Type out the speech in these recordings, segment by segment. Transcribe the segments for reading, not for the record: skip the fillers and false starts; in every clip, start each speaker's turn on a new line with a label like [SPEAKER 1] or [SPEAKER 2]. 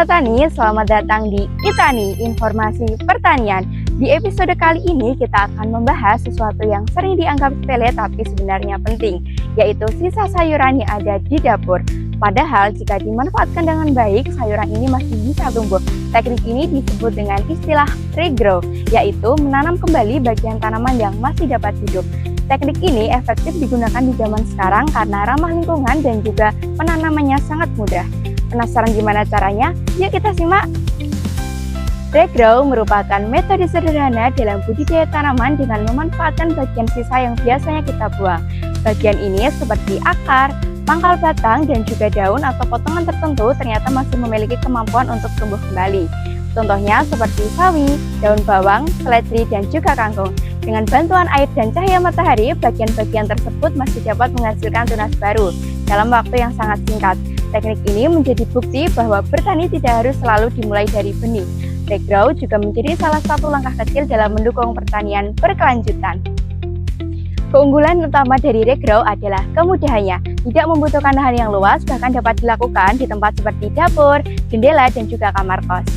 [SPEAKER 1] Sobat Tani, selamat datang di Itani, Informasi Pertanian. Di episode kali ini kita akan membahas sesuatu yang sering dianggap sepele tapi sebenarnya penting, yaitu sisa sayuran yang ada di dapur. Padahal jika dimanfaatkan dengan baik, sayuran ini masih bisa tumbuh. Teknik ini disebut dengan istilah regrow, yaitu menanam kembali bagian tanaman yang masih dapat hidup. Teknik ini efektif digunakan di zaman sekarang karena ramah lingkungan dan juga penanamannya sangat mudah. Penasaran gimana caranya? Yuk kita simak! Regrow merupakan metode sederhana dalam budidaya tanaman dengan memanfaatkan bagian sisa yang biasanya kita buang. Bagian ini seperti akar, pangkal batang, dan juga daun atau potongan tertentu ternyata masih memiliki kemampuan untuk tumbuh kembali. Contohnya seperti sawi, daun bawang, seledri, dan juga kangkung. Dengan bantuan air dan cahaya matahari, bagian-bagian tersebut masih dapat menghasilkan tunas baru dalam waktu yang sangat singkat. Teknik ini menjadi bukti bahwa bertani tidak harus selalu dimulai dari benih. Regrow juga menjadi salah satu langkah kecil dalam mendukung pertanian berkelanjutan. Keunggulan utama dari regrow adalah kemudahannya. Tidak membutuhkan lahan yang luas, bahkan dapat dilakukan di tempat seperti dapur, jendela, dan juga kamar kos.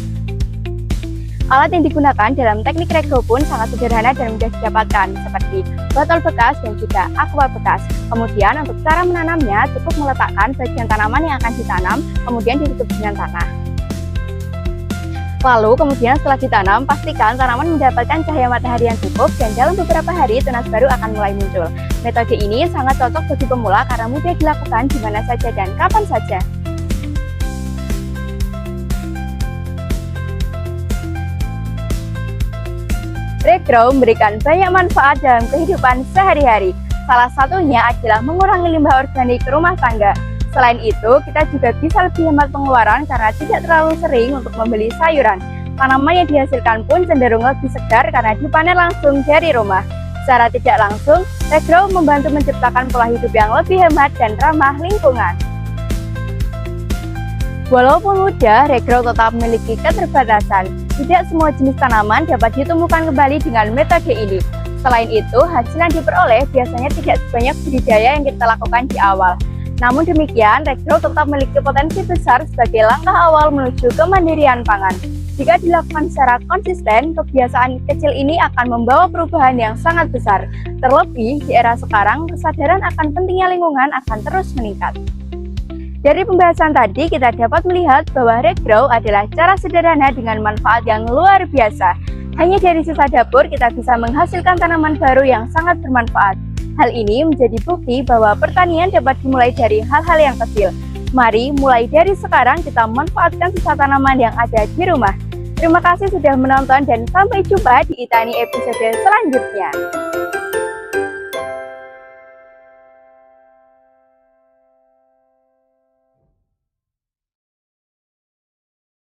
[SPEAKER 1] Alat yang digunakan dalam teknik regrow pun sangat sederhana dan mudah didapatkan, seperti botol bekas dan juga aqua bekas. Kemudian untuk cara menanamnya, cukup meletakkan bagian tanaman yang akan ditanam, kemudian ditutup dengan tanah. Lalu kemudian setelah ditanam, pastikan tanaman mendapatkan cahaya matahari yang cukup dan dalam beberapa hari tunas baru akan mulai muncul. Metode ini sangat cocok bagi pemula karena mudah dilakukan di mana saja dan kapan saja. Regrow memberikan banyak manfaat dalam kehidupan sehari-hari. Salah satunya adalah mengurangi limbah organik rumah tangga. Selain itu, kita juga bisa lebih hemat pengeluaran karena tidak terlalu sering untuk membeli sayuran. Tanaman yang dihasilkan pun cenderung lebih segar karena dipanen langsung dari rumah. Secara tidak langsung, regrow membantu menciptakan pola hidup yang lebih hemat dan ramah lingkungan. Walaupun mudah, regrow tetap memiliki keterbatasan. Tidak semua jenis tanaman dapat ditumbuhkan kembali dengan metode ini. Selain itu, hasil yang diperoleh biasanya tidak sebanyak budidaya yang kita lakukan di awal. Namun demikian, regrow tetap memiliki potensi besar sebagai langkah awal menuju kemandirian pangan. Jika dilakukan secara konsisten, kebiasaan kecil ini akan membawa perubahan yang sangat besar. Terlebih, di era sekarang, kesadaran akan pentingnya lingkungan akan terus meningkat. Dari pembahasan tadi, kita dapat melihat bahwa regrow adalah cara sederhana dengan manfaat yang luar biasa. Hanya dari sisa dapur, kita bisa menghasilkan tanaman baru yang sangat bermanfaat. Hal ini menjadi bukti bahwa pertanian dapat dimulai dari hal-hal yang kecil. Mari mulai dari sekarang kita manfaatkan sisa tanaman yang ada di rumah. Terima kasih sudah menonton dan sampai jumpa di Itani episode selanjutnya.